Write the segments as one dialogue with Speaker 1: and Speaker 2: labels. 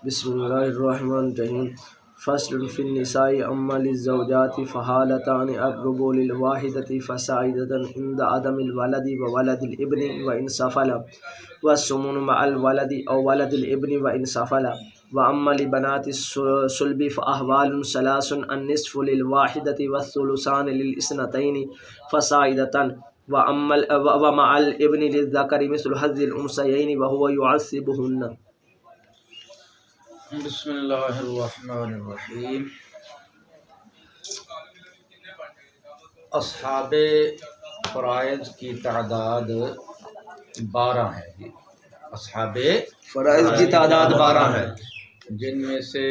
Speaker 1: بسم اللہ الرحمن الرحیم فصل فی النساء اما للزوجات فحالتان الربع للواحدۃ فصاعدۃ عند عدم الولد وولد الابن وان سفل والثمن مع الولد او ولد الابن وان سفل واما لبنات الصلب فاحوال ثلاث النصف للواحدۃ والثلثان للاثنتین فصاعدۃ ومع الابن للذکر مثل حظ الانثیین وهو يعصبهن۔
Speaker 2: بسم اللہ الرحمن الرحیم۔ اصحاب فرائض کی تعداد 12 ہے۔ اصحاب
Speaker 1: فرائض کی تعداد 12 ہے،
Speaker 2: جن میں سے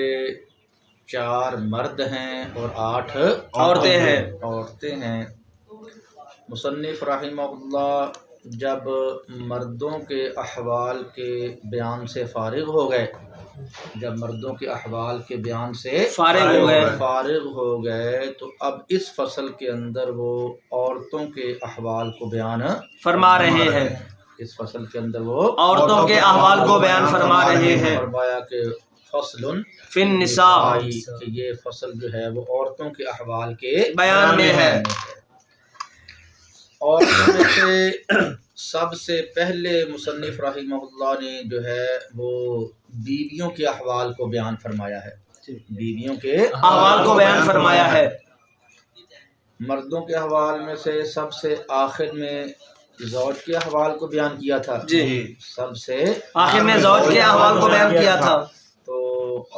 Speaker 2: 4 مرد ہیں اور 8 عورتیں ہیں۔ مصنف رحمہ اللہ جب مردوں کے احوال کے بیان سے فارغ ہو گئے، فارغ ہو گئے تو اب اس فصل کے اندر وہ عورتوں کے احوال کو بیان
Speaker 1: فرما رہے ہیں۔
Speaker 2: اس فصل کے اندر وہ
Speaker 1: عورتوں کے احوال کو بیان فرما رہے ہیں۔
Speaker 2: فرمایا کہ فصل
Speaker 1: فی النساء،
Speaker 2: کہ یہ فصل جو ہے وہ عورتوں کے احوال کے
Speaker 1: بیان میں ہے۔
Speaker 2: عورتوں میں سے سب سے پہلے مصنف رحمہ اللہ نے جو ہے وہ بیویوں کے احوال کو بیان فرمایا ہے۔ بیویوں کے
Speaker 1: احوال کو بیان فرمایا ہے۔
Speaker 2: مردوں کے احوال میں سے سب سے آخر میں زوج کے احوال کو بیان کیا تھا۔ سب سے
Speaker 1: آخر میں زوج کے احوال کو بیان کیا تھا۔
Speaker 2: تو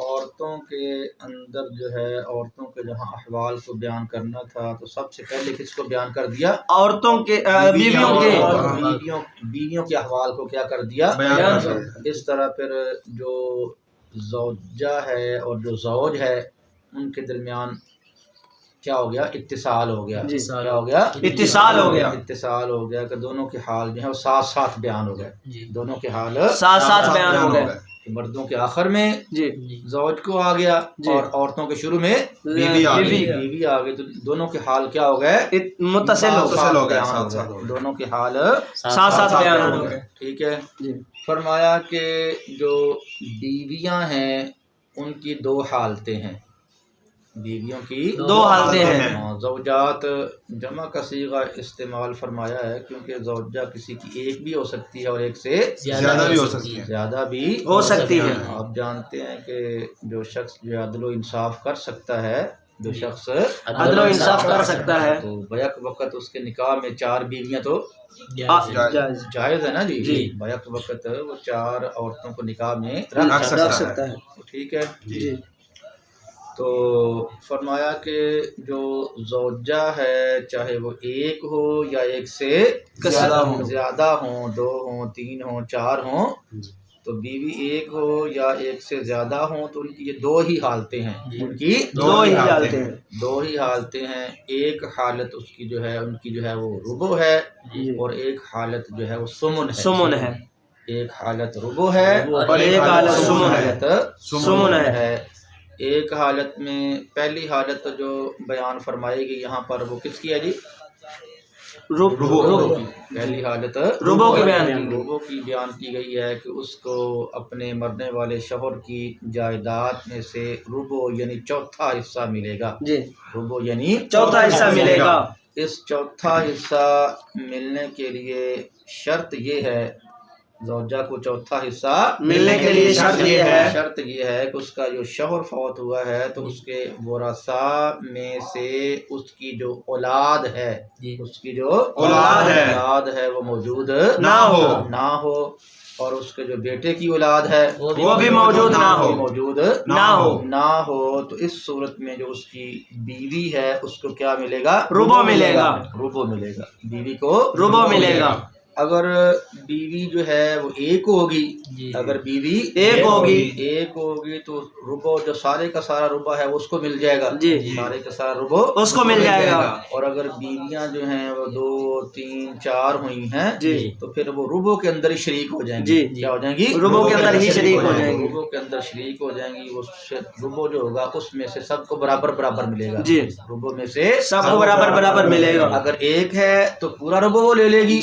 Speaker 2: عورتوں کے اندر جو ہے عورتوں کے جہاں احوال کو بیان کرنا تھا تو سب سے پہلے کس کو بیان کر دیا؟
Speaker 1: عورتوں کے
Speaker 2: بیویوں کے احوال کو کیا کر دیا؟ اس طرح پھر جو زوجہ ہے اور جو زوج ہے ان کے درمیان کیا ہو گیا؟ اتصال ہو گیا۔ کیا ہو گیا؟ اتصال ہو گیا کہ دونوں کے حال جو ہے وہ ساتھ ساتھ بیان ہو گئے۔ دونوں کے حال
Speaker 1: ساتھ بیان ہو گئے۔
Speaker 2: مردوں کے آخر میں زوج کو آ گیا اور عورتوں کے شروع میں بیوی آ گئی، تو دونوں کے حال کیا ہو گئے؟
Speaker 1: متصل ہو گئے۔
Speaker 2: دونوں کے حال
Speaker 1: ساتھ بیان ہو گئے۔
Speaker 2: ٹھیک ہے۔ فرمایا کہ جو بیویاں ہیں ان کی 2 حالتیں ہیں۔ بیویوں کی
Speaker 1: 2 حالتیں ہیں۔
Speaker 2: زوجات جمع کا صیغہ استعمال فرمایا ہے کیونکہ زوجہ کسی کی ایک بھی ہو سکتی ہے اور ایک سے زیادہ بھی ہو سکتی ہے۔ آپ جانتے ہیں کہ جو شخص جو عدل و انصاف کر سکتا ہے، تو بیک وقت اس کے نکاح میں 4 بیویاں تو جائز ہے نا جی۔ بیک وقت وہ 4 عورتوں کو نکاح میں رکھ سکتا ہے۔ ٹھیک ہے۔ تو فرمایا کہ جو زوجہ ہے چاہے وہ ایک ہو یا ایک سے زیادہ ہوں، 2 ہوں، 3 ہوں، 4 ہوں، تو بیوی ایک ہو یا ایک سے زیادہ ہوں تو ان کی یہ 2 ہی حالتیں ہیں۔ ان کی 2 ہی حالتیں ہیں۔ ایک حالت اس کی جو ہے ان کی جو ہے وہ ربع ہے اور ایک حالت جو ہے وہ سمن ہے۔ ایک حالت ربع ہے اور ایک حالت سمن ہے۔ ایک حالت میں پہلی حالت جو بیان فرمائی گئی یہاں پر وہ کس کی ہے جی؟ پہلی حالت ربع کی بیان کی گئی ہے کہ اس کو اپنے مرنے والے شوہر کی جائیداد میں سے ربع یعنی چوتھا حصہ ملے گا۔ ربع یعنی
Speaker 1: چوتھا حصہ ملے گا۔
Speaker 2: اس چوتھا حصہ ملنے کے لیے شرط یہ ہے، زوجہ کو چوتھا حصہ
Speaker 1: ملنے کے لیے شرط
Speaker 2: یہ ہے کہ اس کا جو شوہر فوت ہوا ہے تو اس کے ورثاء میں سے اس کی جو اولاد ہے وہ موجود نہ ہو اور اس کے جو بیٹے کی اولاد ہے
Speaker 1: وہ بھی موجود نہ ہو
Speaker 2: تو اس صورت میں جو اس کی بیوی ہے اس کو کیا ملے گا؟
Speaker 1: ربع ملے گا۔
Speaker 2: بیوی کو
Speaker 1: ربع ملے گا۔
Speaker 2: اگر بیوی جو ہے وہ ایک ہوگی، اگر بیوی ایک ہوگی تو ربع جو سارے کا سارا ربع ہے اس کو مل جائے گا۔ سارے کا سارا ربع
Speaker 1: اس کو مل جائے گا۔
Speaker 2: اور اگر بیویاں جو ہیں وہ 2 3 4 ہوئی ہیں تو پھر وہ ربع کے اندر ہی شریک ہو جائیں گی۔ کیا ہو جائیں گی؟
Speaker 1: ربع کے اندر ہی شریک ہو جائیں گی۔
Speaker 2: ربع کے اندر شریک ہو جائیں گی۔ وہ ربع جو ہوگا اس میں سے سب کو برابر ملے گا۔ ربع میں سے
Speaker 1: سب کو برابر ملے گا۔
Speaker 2: اگر ایک ہے تو پورا ربع وہ لے لے گی،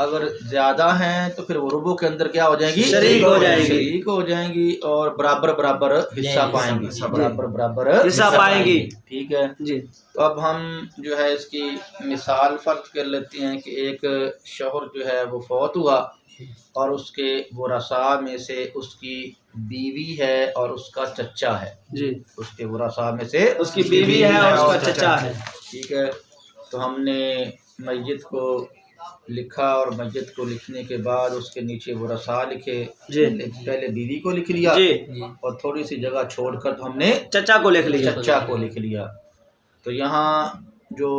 Speaker 2: اگر زیادہ ہیں تو پھر وہ ربع کے اندر کیا ہو جائیں گی؟
Speaker 1: شریک ہو جائیں گی،
Speaker 2: شریک ہو جائیں گی اور برابر برابر حصہ پائیں گی، برابر برابر
Speaker 1: حصہ پائیں گی۔
Speaker 2: ٹھیک ہے
Speaker 1: جی
Speaker 2: تو اب ہم جو ہے اس کی مثال فرض کر لیتے ہیں کہ ایک شوہر جو ہے وہ فوت ہوا اور اس کے ورثاء میں سے اس کی بیوی ہے اور اس کا چچا ہے،
Speaker 1: جی
Speaker 2: اس کے ورثاء میں سے
Speaker 1: اس کی بیوی ہے اور اس کا چچا ہے۔
Speaker 2: ٹھیک ہے تو ہم نے میت کو لکھا اور میت کو لکھنے کے بعد اس کے نیچے ورثاء لکھے،
Speaker 1: جی
Speaker 2: پہلے بیوی کو لکھ لیا
Speaker 1: جی
Speaker 2: اور تھوڑی سی جگہ چھوڑ کر تو ہم نے
Speaker 1: چچا کو لکھ لیا،
Speaker 2: چچا کو لکھ لیا۔ تو یہاں جو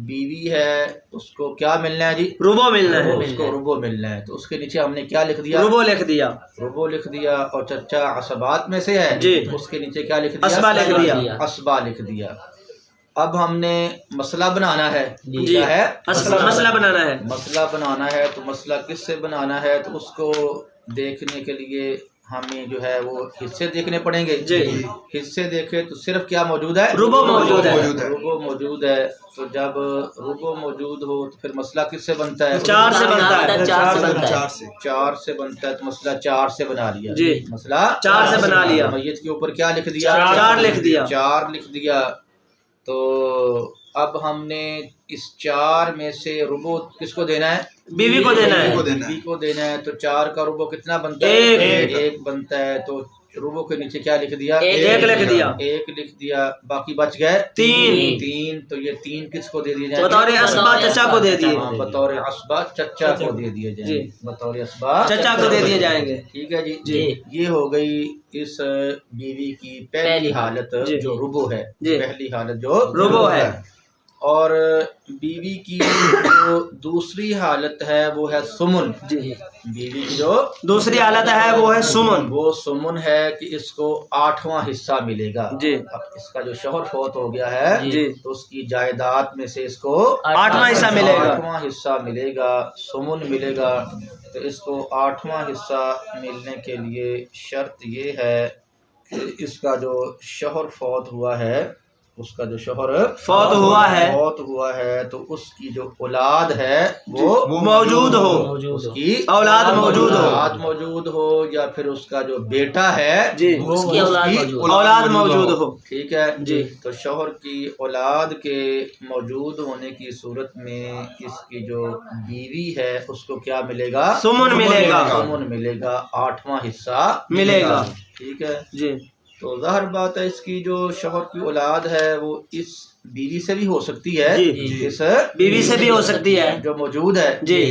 Speaker 2: بیوی ہے اس کو کیا ملنا ہے جی؟
Speaker 1: ربع ملنا ہے،
Speaker 2: اس کو ربع ملنا ہے، تو اس کے نیچے ہم نے کیا لکھ دیا؟
Speaker 1: ربع لکھ دیا،
Speaker 2: ربع لکھ دیا۔ اور چچا عصبات میں سے ہے
Speaker 1: جی،
Speaker 2: اس کے نیچے کیا لکھ دیا؟
Speaker 1: اسبا لکھ دیا،
Speaker 2: اسبا لکھ دیا۔ اب ہم نے مسئلہ بنانا ہے،
Speaker 1: جی
Speaker 2: کیا ہے؟
Speaker 1: مسئلہ بنانا ہے۔
Speaker 2: مسئلہ بنانا ہے تو مسئلہ کس سے بنانا ہے؟ تو اس کو دیکھنے کے لیے ہمیں جو ہے وہ حصے دیکھنے پڑیں گے۔
Speaker 1: جی
Speaker 2: حصے دیکھے تو صرف کیا موجود ہے؟
Speaker 1: ربع موجود ہے،
Speaker 2: ربع موجود ہے۔ تو جب ربع موجود ہو تو پھر مسئلہ کس سے بنتا ہے؟
Speaker 1: 4 سے بنتا ہے،
Speaker 2: 4 سے بنتا ہے، تو مسئلہ 4 سے بنا لیا
Speaker 1: جی،
Speaker 2: مسئلہ
Speaker 1: 4 سے بنا لیا،
Speaker 2: میت کے اوپر کیا لکھ دیا؟
Speaker 1: 4 لکھ دیا،
Speaker 2: 4 لکھ دیا۔ تو اب ہم نے اس 4 میں سے ربع کس کو دینا ہے؟
Speaker 1: بیوی کو دینا ہے،
Speaker 2: بیوی کو دینا ہے۔ تو 4 کا ربع کتنا بنتا ہے؟ 1 بنتا ہے۔ تو ربع کے نیچے کیا لکھ دیا؟
Speaker 1: 1 لکھ دیا،
Speaker 2: 1 لکھ دیا، باقی بچ گئے 3۔ تو یہ 3 کس کو دے دیے جائیں؟
Speaker 1: بطور اسبا چچا کو دے دیے،
Speaker 2: بطور اسبا چچا کو دے دیے جائیں گے، بطور اسبا
Speaker 1: چچا کو دے دیے جائیں گے۔
Speaker 2: ٹھیک ہے جی۔ یہ ہو گئی اس بیوی کی پہلی حالت جو ربع ہے، پہلی حالت جو
Speaker 1: ربع ہے۔
Speaker 2: اور بیوی کی جو دوسری حالت ہے وہ ہے سمن۔ بیوی کی جو
Speaker 1: دوسری حالت ہے وہ ہے سمن،
Speaker 2: وہ سمن ہے کہ اس کو 8واں حصہ ملے گا۔
Speaker 1: جی
Speaker 2: اب اس کا جو شوہر فوت ہو گیا ہے
Speaker 1: جی
Speaker 2: تو اس کی جائیداد میں سے اس کو
Speaker 1: 8واں حصہ ملے گا،
Speaker 2: 8واں حصہ ملے گا، سمن ملے گا۔ تو اس کو 8واں حصہ ملنے کے لیے شرط یہ ہے کہ اس کا جو شوہر فوت ہوا ہے، اس کا جو شوہر
Speaker 1: فوت ہوا ہے
Speaker 2: تو اس کی جو اولاد ہے وہ
Speaker 1: موجود ہو،
Speaker 2: اس کی
Speaker 1: اولاد
Speaker 2: موجود ہو یا پھر اس کا جو بیٹا ہے
Speaker 1: جی
Speaker 2: اس کی
Speaker 1: اولاد موجود ہو۔
Speaker 2: ٹھیک ہے
Speaker 1: جی
Speaker 2: تو شوہر کی اولاد کے موجود ہونے کی صورت میں اس کی جو بیوی ہے اس کو کیا ملے گا؟
Speaker 1: سمن ملے گا،
Speaker 2: سمن ملے گا، 8واں حصہ
Speaker 1: ملے گا۔
Speaker 2: ٹھیک ہے
Speaker 1: جی
Speaker 2: تو ظاہر بات ہے اس کی جو شوہر کی اولاد ہے وہ اس بیوی سے بھی ہو سکتی ہے،
Speaker 1: جی
Speaker 2: اس
Speaker 1: بیوی سے بھی ہو سکتی ہے،
Speaker 2: جو موجود ہے
Speaker 1: جی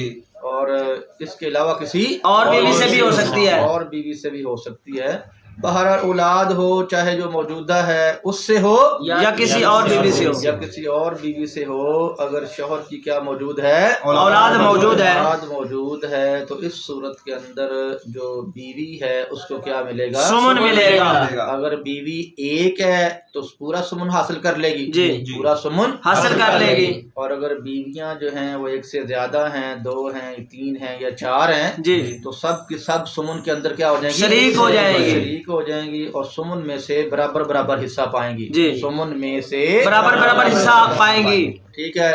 Speaker 2: اور اس کے علاوہ کسی
Speaker 1: اور بیوی سے بھی ہو سکتی ہے،
Speaker 2: اور بیوی سے بھی ہو سکتی ہے۔ بہرحال اولاد ہو چاہے جو موجودہ ہے اس سے ہو
Speaker 1: یا کسی اور بیوی سے ہو،
Speaker 2: یا کسی اور بیوی سے ہو، اگر شوہر کی کیا موجود ہے؟
Speaker 1: اولاد موجود ہے،
Speaker 2: اولاد موجود ہے تو اس صورت کے اندر جو بیوی ہے اس کو کیا ملے گا؟
Speaker 1: سمن ملے گا۔
Speaker 2: اگر بیوی ایک ہے تو پورا سمن حاصل کر لے گی،
Speaker 1: جی
Speaker 2: پورا سمن
Speaker 1: حاصل کر لے گی۔
Speaker 2: اور اگر بیویاں جو ہیں وہ 1 سے زیادہ ہیں، 2 ہیں، 3 ہیں یا 4 ہیں،
Speaker 1: جی
Speaker 2: تو سب کی سب سمن کے اندر کیا ہو جائیں گی؟
Speaker 1: شریک ہو جائیں گی،
Speaker 2: شریک ہو جائیں گی اور سمن میں سے برابر برابر حصہ پائیں گی،
Speaker 1: جی
Speaker 2: سمن میں سے
Speaker 1: برابر برابر حصہ پائیں گی۔
Speaker 2: ٹھیک ہے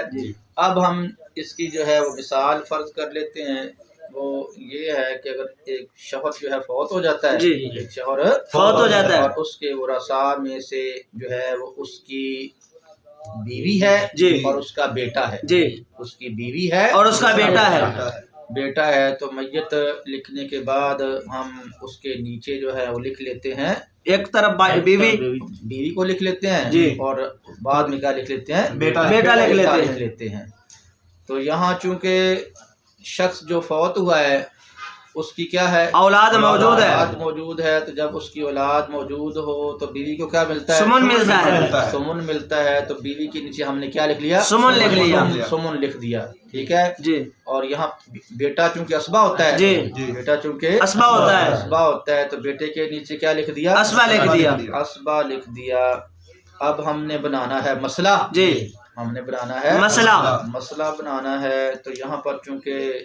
Speaker 2: اب ہم اس کی جو ہے وہ مثال فرض کر لیتے ہیں۔ وہ یہ ہے کہ اگر ایک شوہر جو ہے فوت ہو جاتا ہے،
Speaker 1: جی
Speaker 2: ایک شوہر
Speaker 1: فوت ہو جاتا ہے
Speaker 2: اور اس کے ورثاء میں سے جو ہے وہ اس کی بیوی ہے
Speaker 1: جی
Speaker 2: اور اس کا بیٹا ہے،
Speaker 1: جی
Speaker 2: اس کی بیوی ہے
Speaker 1: اور اس کا بیٹا ہے،
Speaker 2: بیٹا ہے تو میت لکھنے کے بعد ہم اس کے نیچے جو ہے وہ لکھ لیتے ہیں،
Speaker 1: ایک طرف
Speaker 2: بیوی کو لکھ لیتے ہیں
Speaker 1: جی
Speaker 2: اور بعد میں کیا لکھ لیتے ہیں؟
Speaker 1: بیٹا لکھ
Speaker 2: لیتے ہیں۔ تو یہاں چونکہ شخص جو فوت ہوا ہے اس کی کیا ہے؟
Speaker 1: اولاد موجود ہے،
Speaker 2: اولاد موجود ہے۔ تو جب اس کی اولاد موجود ہو تو بیوی کو کیا ملتا ہے؟
Speaker 1: سمن ملتا ہے،
Speaker 2: سمن ملتا ہے۔ تو بیوی کے نیچے ہم نے کیا لکھ لیا؟
Speaker 1: سمن لکھ لیا،
Speaker 2: سمن لکھ دیا۔ ٹھیک ہے
Speaker 1: جی
Speaker 2: اور یہاں بیٹا چونکہ اسبا ہوتا ہے،
Speaker 1: جی
Speaker 2: بیٹا چونکہ
Speaker 1: اسبا ہوتا ہے،
Speaker 2: اسبا ہوتا ہے تو بیٹے کے نیچے کیا لکھ دیا؟
Speaker 1: اسبا لکھ دیا،
Speaker 2: اسبا لکھ دیا۔ اب ہم نے بنانا ہے مسئلہ،
Speaker 1: جی
Speaker 2: ہم نے بنانا ہے مسئلہ بنانا ہے۔ تو یہاں پر چونکہ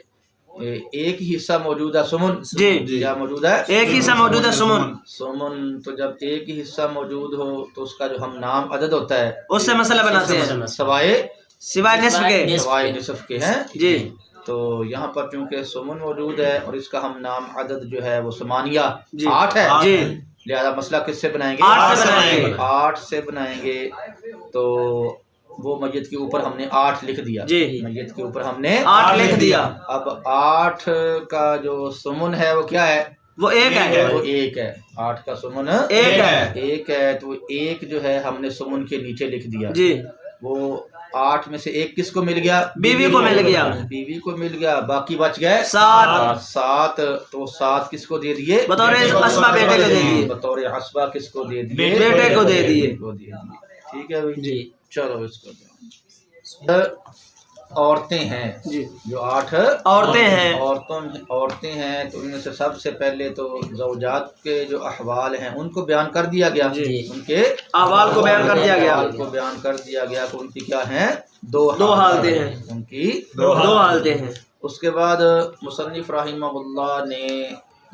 Speaker 2: ایک ہی حصہ موجود ہے سمن،
Speaker 1: جی
Speaker 2: کیا موجود ہے؟
Speaker 1: ایک ہی حصہ موجود ہے سمن،
Speaker 2: سمن تو جب ایک ہی حصہ موجود ہو تو اس کا جو ہم نام عدد ہوتا ہے
Speaker 1: اس سے مسئلہ بناتے ہیں،
Speaker 2: سوائے
Speaker 1: سوائے نصف کے،
Speaker 2: سوائے نصف کے ہیں
Speaker 1: جی
Speaker 2: تو یہاں پر چونکہ سمن موجود ہے اور اس کا ہم نام عدد جو ہے وہ ثمانیہ 8 ہے، لہذا مسئلہ کس سے بنائیں گے؟ 8 سے بنائیں گے۔ تو وہ میت کے اوپر ہم نے 8 لکھ دیا، میت کے اوپر ہم نے 8 لکھ دیا۔ اب 8 کا جو سمن ہے وہ کیا ہے؟
Speaker 1: وہ 1 ہے،
Speaker 2: وہ 1 ہے۔ 8 کا سمن 1 ہے، تو 1 جو ہے ہم نے سمن کے نیچے لکھ دیا۔ وہ 8 میں سے 1 کس کو مل گیا؟
Speaker 1: بیوی کو مل گیا،
Speaker 2: بیوی کو مل گیا، باقی بچ گئے 7۔ تو 7 کس کو دے دیے؟
Speaker 1: بطور عصبہ بیٹے کو دے دیے،
Speaker 2: بطور عصبہ کس کو دے دیے؟
Speaker 1: بیٹے کو دے دیے۔
Speaker 2: ٹھیک ہے بھائی جی، چلو اس کو عورتیں ہیں جو 8 عورتیں ہیں، تو ان میں سے سب سے پہلے تو زوجات کے جو احوال ہیں ان کو بیان کر دیا گیا، ان کے
Speaker 1: احوال کو بیان کر دیا
Speaker 2: گیا کہ ان کی کیا ہیں؟ 2
Speaker 1: حالتیں ہیں،
Speaker 2: ان کی
Speaker 1: 2 حالتیں ہیں۔
Speaker 2: اس کے بعد مصنف رحمہ اللہ نے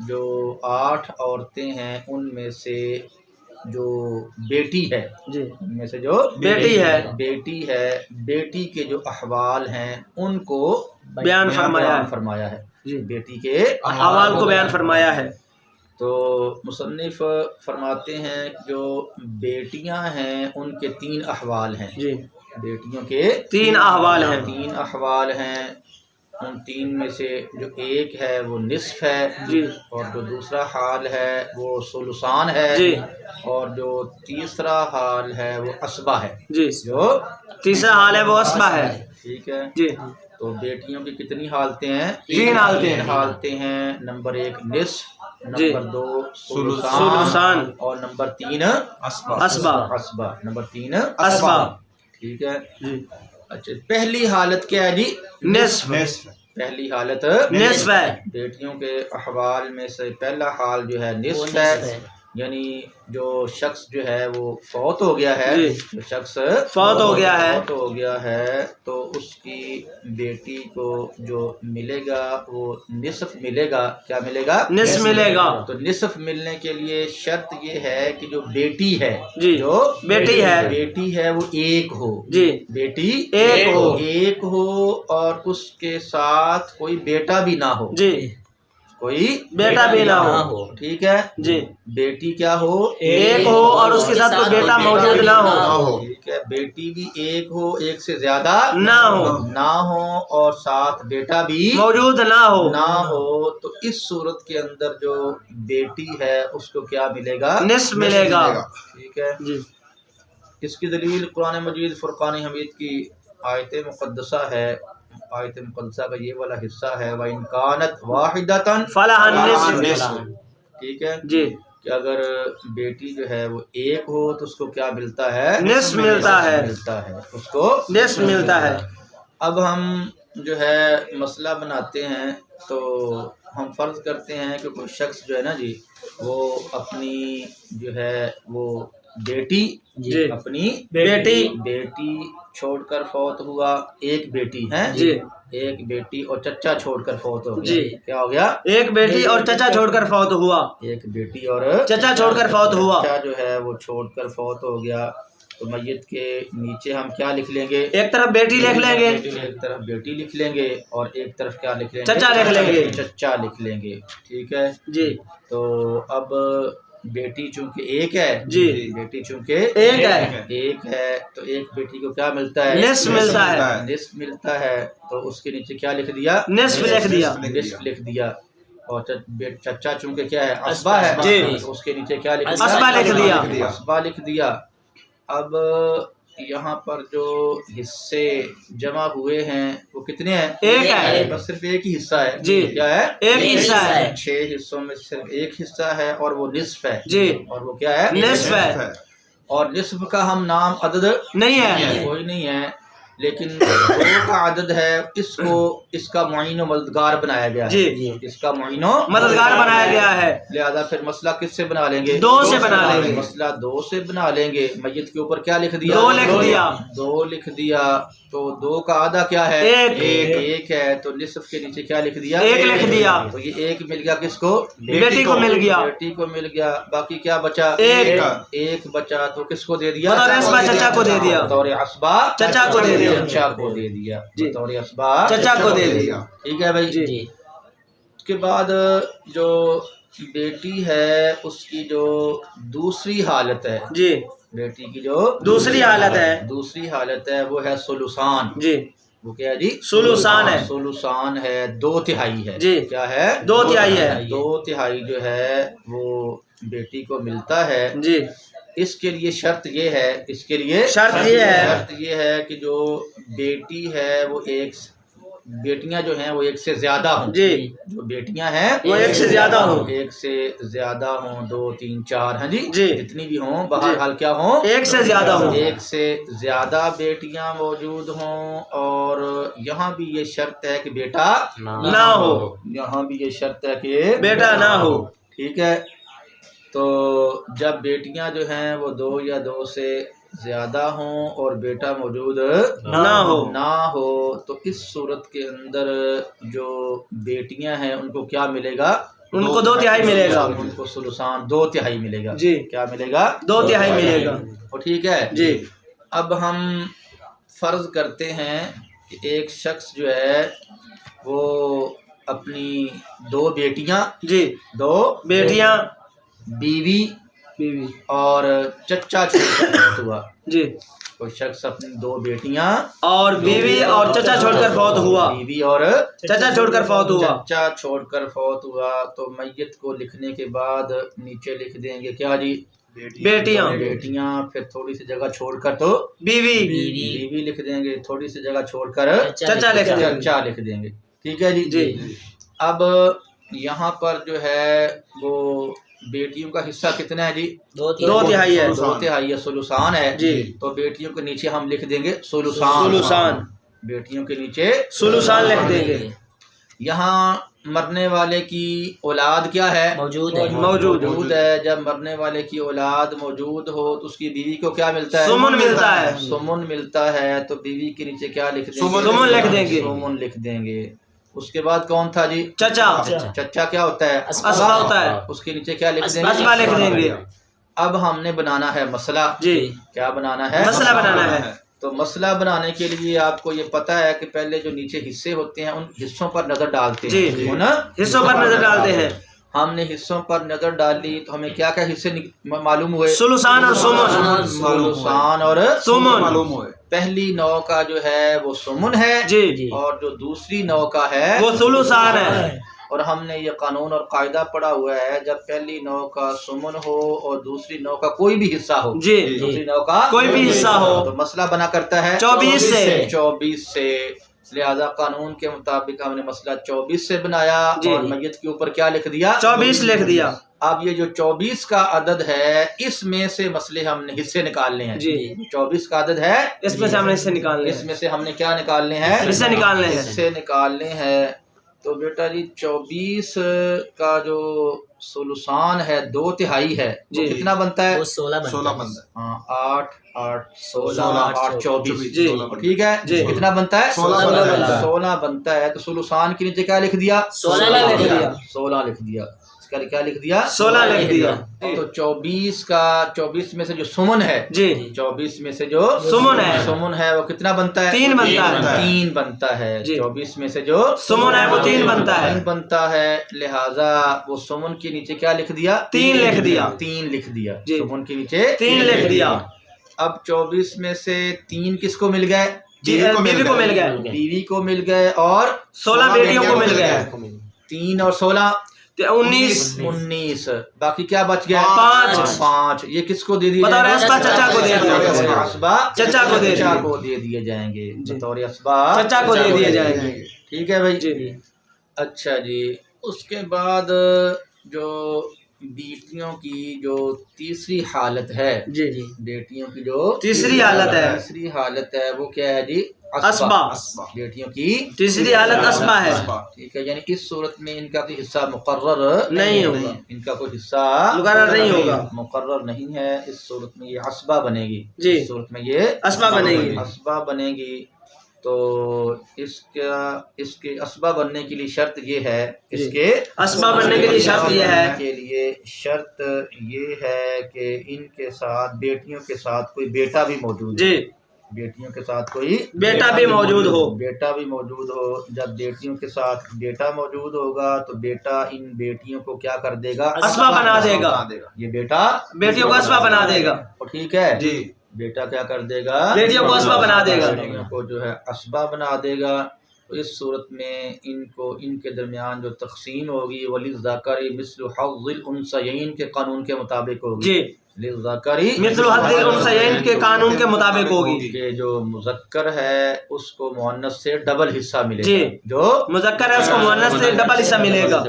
Speaker 2: جو 8 عورتیں ہیں ان میں سے جو بیٹی ہے، ان میں سے جو بیٹی ہے، بیٹی کے جو احوال ہیں ان کو بیان فرمایا ہے، بیٹی کے
Speaker 1: احوال کو بیان فرمایا ہے۔
Speaker 2: تو مصنف فرماتے ہیں جو بیٹیاں ہیں ان کے 3 احوال ہیں، بیٹیوں کے
Speaker 1: 3
Speaker 2: احوال ہیں۔ ان 3 میں سے جو ایک ہے وہ نصف ہے، اور جو دوسرا حال ہے وہ ثلثان ہے، اور جو تیسرا حال ہے وہ عصبہ ہے، جو
Speaker 1: تیسرا حال ہے وہ عصبہ ہے۔
Speaker 2: ٹھیک ہے تو بیٹیوں کی کتنی حالتیں ہیں؟
Speaker 1: 3
Speaker 2: حالتیں ہیں۔ نمبر 1 نصف، نمبر 2 ثلثان، اور نمبر 3 عصبہ، نمبر 3 عصبہ۔ ٹھیک ہے، اچھا پہلی حالت کیا ہے جی؟
Speaker 1: نصف۔
Speaker 2: پہلی حالت
Speaker 1: نصف ہے۔
Speaker 2: بیٹیوں کے احوال میں سے پہلا حال جو ہے نصف ہے، یعنی جو شخص جو ہے وہ فوت ہو گیا ہے، جو شخص
Speaker 1: فوت ہو گیا ہے
Speaker 2: تو اس کی بیٹی کو جو ملے گا وہ نصف ملے گا۔ کیا ملے گا؟
Speaker 1: نصف ملے گا۔
Speaker 2: تو نصف ملنے کے لیے شرط یہ ہے کہ جو بیٹی ہے،
Speaker 1: جو بیٹی
Speaker 2: ہے وہ 1 ہو، بیٹی 1 ہو، اور اس کے ساتھ کوئی بیٹا بھی نہ ہو، کوئی بیٹا بھی نہ ہو۔ ٹھیک ہے بیٹی کیا ہو؟
Speaker 1: 1 ہو، اور اس کے ساتھ کوئی بیٹا موجود نہ ہو۔
Speaker 2: ٹھیک ہے، بیٹی بھی 1 ہو، 1 سے زیادہ
Speaker 1: نہ ہو،
Speaker 2: اور ساتھ بیٹا بھی
Speaker 1: موجود نہ ہو۔
Speaker 2: تو اس صورت کے اندر جو بیٹی ہے اس کو کیا ملے گا؟
Speaker 1: نصف ملے گا۔
Speaker 2: ٹھیک ہے، اس کی دلیل قرآن مجید فرقان حمید کی آیت مقدسہ ہے۔ آیت مقدسہ کا یہ والا حصہ ہے وَإِنْ كَانَتْ وَاحِدَةً
Speaker 1: فَلَهَا النِّصْفُ۔
Speaker 2: ٹھیک ہے کہ اگر بیٹی جو ہے وہ 1 ہو تو اس کو کیا ملتا ہے؟
Speaker 1: نصف ملتا ہے،
Speaker 2: اس کو
Speaker 1: نصف ملتا ہے۔
Speaker 2: اب ہم جو ہے مسئلہ بناتے ہیں تو ہم فرض کرتے ہیں کہ کوئی شخص جو ہے نا جی وہ اپنی جو ہے وہ بیٹی اپنی بیٹی چھوڑ کر فوت ہوا، ایک بیٹی ہے ایک بیٹی اور چچا چھوڑ کر فوت ہو گیا۔ کیا ہو گیا؟
Speaker 1: ایک بیٹی اور چچا چھوڑ کر فوت ہوا،
Speaker 2: ایک بیٹی اور
Speaker 1: چچا چھوڑ کر فوت ہوا،
Speaker 2: چچا جو ہے وہ چھوڑ کر فوت ہو گیا۔ تو میت کے نیچے ہم کیا لکھ لیں گے؟
Speaker 1: ایک طرف بیٹی لکھ لیں گے،
Speaker 2: ایک طرف بیٹی لکھ لیں گے، اور ایک طرف کیا لکھ لیں گے؟
Speaker 1: چچا لکھ لیں گے،
Speaker 2: چچا لکھ لیں گے۔ ٹھیک ہے تو اب بیٹی چونکہ 1 ہے، بیٹی چونکہ 1 ہے تو ایک بیٹی کو کیا ملتا ہے؟
Speaker 1: نصف ملتا ہے،
Speaker 2: نصف ملتا ہے۔ تو اس کے نیچے کیا لکھ دیا؟
Speaker 1: نصف
Speaker 2: لکھ دیا۔ اور چچا چونکہ کیا ہے؟ عصبہ ہے، تو اس کے نیچے کیا لکھ دیا؟ عصبہ لکھ دیا۔ اب یہاں پر جو حصے جمع ہوئے ہیں وہ کتنے ہیں؟
Speaker 1: 1 ہے،
Speaker 2: بس صرف ایک ہی حصہ ہے۔ کیا ہے؟
Speaker 1: 1 حصہ ہے۔
Speaker 2: 6 حصوں میں صرف 1 حصہ ہے اور وہ نصف ہے، اور وہ کیا ہے؟
Speaker 1: نصف ہے۔
Speaker 2: اور نصف کا ہم نام عدد
Speaker 1: نہیں ہے،
Speaker 2: کوئی نہیں ہے، لیکن 2 کا عدد ہے، اس کا معین و مددگار بنایا گیا ہے، اس کا معین و
Speaker 1: مددگار بنایا گیا ہے،
Speaker 2: لہذا پھر مسئلہ کس سے بنا لیں گے؟
Speaker 1: 2 سے بنا لیں گے،
Speaker 2: مسئلہ 2 سے بنا لیں گے۔ میت کے اوپر کیا لکھ دیا؟ 2 لکھ دیا۔ تو 2 کا آدھا کیا ہے؟ 1 ہے، تو نصف کے نیچے کیا لکھ دیا؟
Speaker 1: 1 لکھ دیا۔
Speaker 2: تو یہ 1 مل گیا کس کو؟
Speaker 1: بیٹی کو مل گیا،
Speaker 2: بیٹی کو مل گیا۔ باقی کیا بچا؟
Speaker 1: 1
Speaker 2: بچا، تو کس کو دے دیا؟
Speaker 1: چچا کو دے دیا،
Speaker 2: بطور عصبہ
Speaker 1: چچا کو دے دیا۔
Speaker 2: چچا کو دے دیا، بطور اسباب
Speaker 1: چچا کو دے دیا،
Speaker 2: ٹھیک ہے بھائی جی۔ اس کے بعد جو بیٹی ہے اس کی جو دوسری حالت ہے
Speaker 1: جی،
Speaker 2: بیٹی کی جو
Speaker 1: دوسری حالت ہے،
Speaker 2: دوسری حالت ہے وہ ہے ثلثان
Speaker 1: جی،
Speaker 2: وہ کیا ہے جی؟
Speaker 1: ثلثان ہے،
Speaker 2: ثلثان ہے، 2/3 ہے
Speaker 1: جی،
Speaker 2: کیا ہے؟
Speaker 1: 2/3 ہے،
Speaker 2: 2/3 جو ہے وہ بیٹی کو ملتا ہے
Speaker 1: جی۔
Speaker 2: اس کے لیے شرط یہ ہے، اس کے لیے
Speaker 1: شرط یہ ہے
Speaker 2: کہ جو بیٹی ہے وہ بیٹیاں جو ہیں وہ ایک سے زیادہ ہوں،
Speaker 1: جی،
Speaker 2: جو بیٹیاں ہیں
Speaker 1: وہ ایک سے زیادہ ہوں،
Speaker 2: ایک سے زیادہ ہوں، 2 3 4 ہیں جی،
Speaker 1: جی،
Speaker 2: جتنی بھی ہوں بہرحال کیا ہوں،
Speaker 1: ایک سے زیادہ ہوں،
Speaker 2: ایک سے زیادہ بیٹیاں موجود ہوں، اور یہاں بھی یہ شرط ہے کہ بیٹا
Speaker 1: نہ ہو،
Speaker 2: یہاں بھی یہ شرط ہے کہ
Speaker 1: بیٹا نہ ہو،
Speaker 2: ٹھیک ہے۔ تو جب بیٹیاں جو ہیں وہ 2 یا 2 سے زیادہ ہوں اور بیٹا موجود نہ ہو تو اس صورت کے اندر جو بیٹیاں ہیں ان کو کیا ملے گا؟
Speaker 1: ان کو 2/3 ملے گا،
Speaker 2: ان کو ثلثان 2/3 ملے گا،
Speaker 1: جی،
Speaker 2: کیا ملے گا؟
Speaker 1: 2/3 ملے گا،
Speaker 2: ٹھیک ہے
Speaker 1: جی۔
Speaker 2: اب ہم فرض کرتے ہیں کہ ایک شخص جو ہے وہ اپنی 2 بیٹیاں،
Speaker 1: جی،
Speaker 2: 2
Speaker 1: بیٹیاں،
Speaker 2: بیوی اور چچا چھوڑ ہوا،
Speaker 1: جی،
Speaker 2: کوئی شخص اپنی 2 بیٹیاں
Speaker 1: اور بیوی اور چچا چھوڑ کر فوت ہوا،
Speaker 2: بیوی اور
Speaker 1: چچا چھوڑ کر فوت ہوا،
Speaker 2: چچا چھوڑ کر فوت ہوا تو میت کو لکھنے کے بعد نیچے لکھ دیں گے کیا جی؟ بیٹیاں، پھر تھوڑی سی جگہ چھوڑ کر تو بیوی لکھ دیں گے، تھوڑی سی جگہ چھوڑ کر چچا لکھ دیں گے، ٹھیک ہے جی۔ اب یہاں پر جو ہے وہ بیٹیوں کا حصہ کتنا ہے جی؟
Speaker 1: 2/3 ہے،
Speaker 2: 2/3 ثلثان ہے
Speaker 1: جی،
Speaker 2: تو بیٹیوں کے نیچے ہم لکھ دیں گے ثلثان، بیٹیوں کے نیچے
Speaker 1: ثلثان لکھ دیں گے۔
Speaker 2: یہاں مرنے والے کی اولاد کیا ہے؟ موجود ہے۔ جب مرنے والے کی اولاد موجود ہو تو اس کی بیوی کو کیا ملتا ہے؟
Speaker 1: سمن ملتا ہے،
Speaker 2: سمن ملتا ہے، تو بیوی کے نیچے کیا لکھ دیں گے؟
Speaker 1: سمن لکھ دیں گے،
Speaker 2: سمن لکھ دیں گے۔ اس کے بعد کون تھا جی؟ چچا کیا ہوتا ہے؟
Speaker 1: اسبا ہوتا ہے،
Speaker 2: اس کے نیچے کیا لکھ دیں گے؟
Speaker 1: اسبا لکھ دیں گے۔
Speaker 2: اب ہم نے بنانا ہے مسئلہ،
Speaker 1: جی،
Speaker 2: کیا بنانا ہے؟
Speaker 1: مسئلہ بنانا ہے۔
Speaker 2: تو مسئلہ بنانے کے لیے آپ کو یہ پتا ہے کہ پہلے جو نیچے حصے ہوتے ہیں ان حصوں پر نظر ڈالتے ہیں،
Speaker 1: جی، حصوں پر نظر ڈالتے ہیں۔
Speaker 2: ہم نے حصوں پر نظر ڈالی تو ہمیں کیا کیا حصے معلوم ہوئے؟
Speaker 1: ثلثان اور سمن،
Speaker 2: ثلثان اور
Speaker 1: سمن
Speaker 2: معلوم ہوئے۔ پہلی نوع کا جو ہے وہ سمن ہے،
Speaker 1: جی،
Speaker 2: اور جو دوسری نوع کا ہے
Speaker 1: وہ ثلثان ہے۔
Speaker 2: اور ہم نے یہ قانون اور قاعدہ پڑھا ہوا ہے، جب پہلی نوع کا سمن ہو اور دوسری نوع کا کوئی بھی حصہ ہو،
Speaker 1: جی،
Speaker 2: دوسری نوع کا
Speaker 1: کوئی بھی حصہ ہو،
Speaker 2: تو مسئلہ بنا کرتا ہے 24 سے، لہذا قانون کے مطابق ہم نے مسئلہ 24 سے بنایا، اور میت کے اوپر کیا لکھ دیا؟
Speaker 1: 24 لکھ دیا۔
Speaker 2: اب یہ جو 24 کا عدد ہے اس میں سے مسئلے ہم نے حصے نکالنے ہیں،
Speaker 1: جی،
Speaker 2: 24 کا عدد ہے
Speaker 1: اس میں سے ہم نے حصے نکالنے ہیں،
Speaker 2: اس میں سے ہم نے کیا نکالنے ہیں؟
Speaker 1: حصے نکالنے ہیں،
Speaker 2: حصے نکالنے ہیں۔ تو بیٹا جی 24 کا جو ثلثان ہے 2/3 ہے،
Speaker 1: جی،
Speaker 2: کتنا بنتا ہے؟
Speaker 3: 16 بنتا ہے۔
Speaker 2: ہاں، 8 8 16 8 24،
Speaker 1: جی،
Speaker 2: ٹھیک ہے
Speaker 1: جی،
Speaker 2: کتنا بنتا ہے؟ 16 بنتا ہے۔ تو ثلثان کے نیچے کیا لکھ دیا؟
Speaker 1: 16 لکھ دیا،
Speaker 2: 16 لکھ دیا۔ اس کا کیا لکھ دیا؟
Speaker 1: 16 لکھ دیا۔
Speaker 2: تو 24 میں سے جو سمن ہے،
Speaker 1: جی،
Speaker 2: 24 میں سے جو سمن ہے وہ کتنا بنتا ہے؟
Speaker 1: 3 بنتا ہے،
Speaker 2: 3 بنتا ہے۔ 24 میں سے جو
Speaker 1: سمن ہے وہ 3
Speaker 2: بنتا ہے، لہذا وہ سمن کے نیچے کیا لکھ دیا؟
Speaker 1: 3 لکھ دیا،
Speaker 2: 3 لکھ دیا،
Speaker 1: جی،
Speaker 2: سمن کے نیچے
Speaker 1: 3 لکھ دیا۔
Speaker 2: اب 24 میں سے 3 کس کو مل گئے؟
Speaker 1: بیوی کو مل گئے،
Speaker 2: بیوی کو مل گئے، اور
Speaker 1: 16 بیٹیوں کو مل گئے،
Speaker 2: 3 اور 16 19، باقی کیا بچ گیا؟ 5۔ یہ کس کو دے دیا جائے گا؟
Speaker 1: چچا کو دے دیا جائے گا،
Speaker 2: چچا کو دے دیے جائیں گے، بطور اسباب
Speaker 1: چچا کو دے دیے جائیں گے،
Speaker 2: ٹھیک ہے بھائی
Speaker 1: جی۔
Speaker 2: اچھا جی، اس کے بعد جو بیٹیوں کی جو تیسری حالت ہے،
Speaker 1: جی،
Speaker 2: بیٹیوں کی جو
Speaker 1: تیسری
Speaker 2: حالت ہے وہ کیا ہے جی؟
Speaker 1: اسبا،
Speaker 2: بیٹیوں کی
Speaker 1: تیسری حالت اسبا ہے،
Speaker 2: ٹھیک ہے، یعنی اس صورت میں ان کا کوئی حصہ مقرر
Speaker 1: نہیں ہوگا،
Speaker 2: ان کا کوئی حصہ مقرر نہیں ہے۔ اس صورت میں یہ اسبا بنے گی،
Speaker 1: جی،
Speaker 2: اس صورت میں یہ اسبا بنے گی۔ تو اس کے اسبا بننے کے لیے شرط یہ ہے، اس کے
Speaker 1: اسبا بننے کے لیے شرط یہ ہے،
Speaker 2: شرط یہ ہے کہ ان کے ساتھ بیٹیوں کے ساتھ کوئی بیٹا بھی موجود ہے،
Speaker 1: جی،
Speaker 2: بیٹیوں کے ساتھ کوئی
Speaker 1: بیٹا بھی موجود ہو،
Speaker 2: بیٹا بھی موجود ہو، جب بیٹیوں کے ساتھ بیٹا موجود ہوگا تو بیٹا ان بیٹیوں کو کیا کر دے گا؟
Speaker 1: اسبا بنا دے گا، یہ
Speaker 2: بیٹا
Speaker 1: بیٹیوں کو اسبا بنا دے گا،
Speaker 2: ٹھیک ہے جی، بیٹا کیا کر دے گا؟
Speaker 1: بیٹیوں کو اسبا بنا دے گا،
Speaker 2: بیٹیوں کو جو ہے اسبا بنا دے گا۔ تو اس صورت میں ان کے درمیان جو تقسیم ہوگی وَلِلذَّكَرِ مِثْلُ حَظِّ الْأُنثَيَيْنِ کے قانون کے مطابق ہوگی جی، لِلذَّكَرِ
Speaker 1: مثل حظ الانثیین کے قانون کے مطابق ہوگی
Speaker 2: کہ جو مذکر ہے اس کو مؤنث سے ڈبل حصہ ملے گا،
Speaker 1: جی،
Speaker 2: جو
Speaker 1: مذکر ہے اس کو مؤنث سے ڈبل حصہ ملے گا۔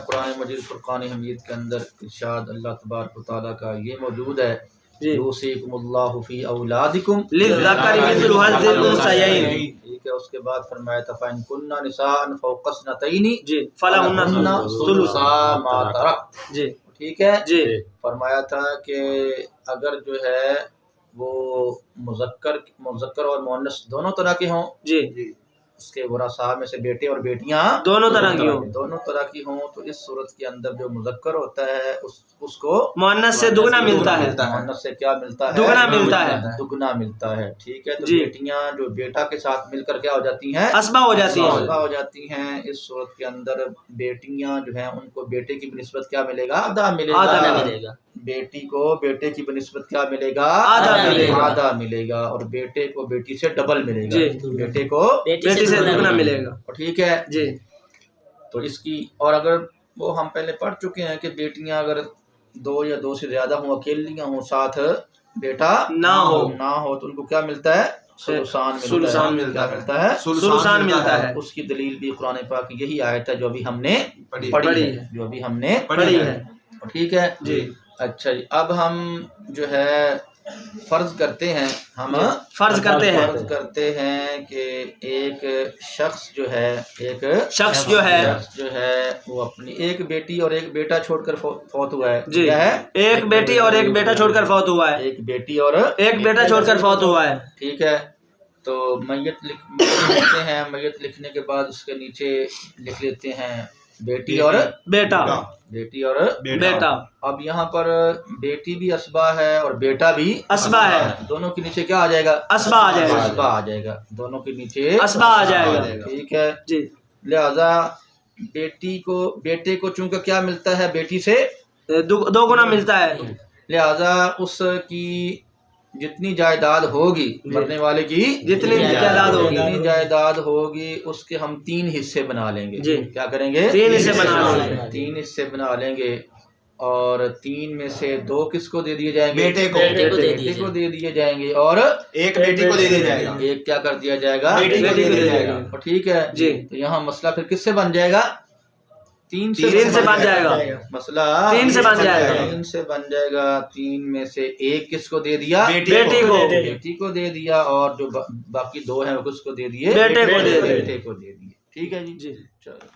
Speaker 2: قرآن مجید فرقان حمید کے اندر ارشاد اللہ تبارک و تعالیٰ کا یہ موجود ہے، یوصیکم اللہ فی اولادکم
Speaker 1: للذکر مثل حظ الانثیین،
Speaker 2: ٹھیک ہے۔ اس کے بعد فرمایا تھا فَإِن كُنَّ نِسَاءً فَوْقَ اثْنَتَيْنِ
Speaker 1: فَلَهُنَّ
Speaker 2: ثُلُثَا مَا تَرَكَ،
Speaker 1: جی
Speaker 2: ٹھیک ہے
Speaker 1: جی،
Speaker 2: فرمایا تھا کہ اگر جو ہے وہ مذکر اور مؤنث دونوں طرح کے ہوں
Speaker 1: جی،
Speaker 2: اس کے ورثاء میں سے بیٹے اور بیٹیاں
Speaker 1: دونوں طرح کی ہوں،
Speaker 2: دونوں طرح کی ہوں، تو اس صورت کے اندر جو مذکر ہوتا ہے اس کو
Speaker 1: مؤنث سے دگنا ملتا ہے،
Speaker 2: مؤنث سے کیا ملتا ہے؟
Speaker 1: دگنا ملتا ہے،
Speaker 2: دگنا ملتا ہے، ٹھیک ہے۔ تو
Speaker 1: جی،
Speaker 2: بیٹیاں جو بیٹا کے ساتھ مل کر کیا ہو جاتی ہیں؟
Speaker 1: اسبا ہو جاتی ہیں،
Speaker 2: اسبا ہو جاتی ہیں۔ اس صورت کے اندر بیٹیاں جو ہیں ان کو بیٹے کی بنسبت کیا ملے گا؟ آدھا ملے گا، بیٹی کو بیٹے کی بنسبت کیا ملے گا؟ آدھا ملے گا، اور بیٹے کو بیٹی سے ڈبل ملے گا، بیٹے کو
Speaker 1: بیٹی سے دگنا ملے گا،
Speaker 2: ٹھیک ہے
Speaker 1: جی۔
Speaker 2: تو اس کی، اور اگر وہ ہم پہلے پڑھ چکے ہیں کہ بیٹیاں اگر دو یا دو سے زیادہ ہوں، اکیلیاں ہوں، ساتھ بیٹا نہ ہو تو ان کو کیا ملتا ہے؟ سلسان ملتا ہے۔ اس کی دلیل بھی قرآن پاک کی یہی آیت ہے جو ابھی ہم نے پڑھی ہے، ٹھیک ہے جی۔ اچھا جی، اب ہم جو ہے فرض کرتے ہیں کہ ایک شخص جو ہے وہ اپنی ایک بیٹی اور ایک بیٹا چھوڑ کر فوت ہوا ہے جی،
Speaker 1: ایک بیٹی اور ایک بیٹا چھوڑ کر فوت ہوا ہے،
Speaker 2: ایک بیٹی اور
Speaker 1: ایک بیٹا چھوڑ کر فوت ہوا ہے،
Speaker 2: ٹھیک ہے۔ تو میت لکھتے ہیں، میت لکھنے کے بعد اس کے نیچے لکھ لیتے ہیں بیٹی اور
Speaker 1: بیٹا،
Speaker 2: بیٹی اور بیٹا۔ اب یہاں پر بیٹی بھی اسبا ہے اور بیٹا بھی
Speaker 1: اسبا ہے،
Speaker 2: دونوں کے نیچے کیا آ جائے گا؟ اسبا آ جائے گا، دونوں کے نیچے
Speaker 1: اسبا آ جائے گا،
Speaker 2: ٹھیک ہے
Speaker 1: جی۔
Speaker 2: لہذا بیٹے کو چونکہ کیا ملتا ہے؟ بیٹی سے
Speaker 1: دو گنا ملتا ہے،
Speaker 2: لہذا اس کی جتنی جائیداد ہوگی، مرنے والے کی
Speaker 1: جتنی
Speaker 2: جائیداد ہوگی اس کے ہم 3 حصے بنا لیں گے جی۔ کیا کریں گے؟ 3 حصے بنا لیں گے، اور 3 میں سے 2 کس کو دے دیے جائیں گے؟ بیٹے کو دے دیے جائیں گے، اور ایک بیٹی کو دے دیا جائے گا، ایک کیا کر دیا جائے گا؟ بیٹی کو دے دیا جائے گا، ٹھیک ہے جی۔ تو یہاں مسئلہ پھر کس سے بن جائے گا؟ 3 سے بن جائے گا، مسئلہ 3 سے بن جائے گا۔ 3 میں سے 1 کس کو دے دیا؟ بیٹی کو دے دیا، اور جو باقی 2 ہیں وہ کس کو دے دیے؟ بیٹے کو دے دیے، ٹھیک ہے جی۔ چلو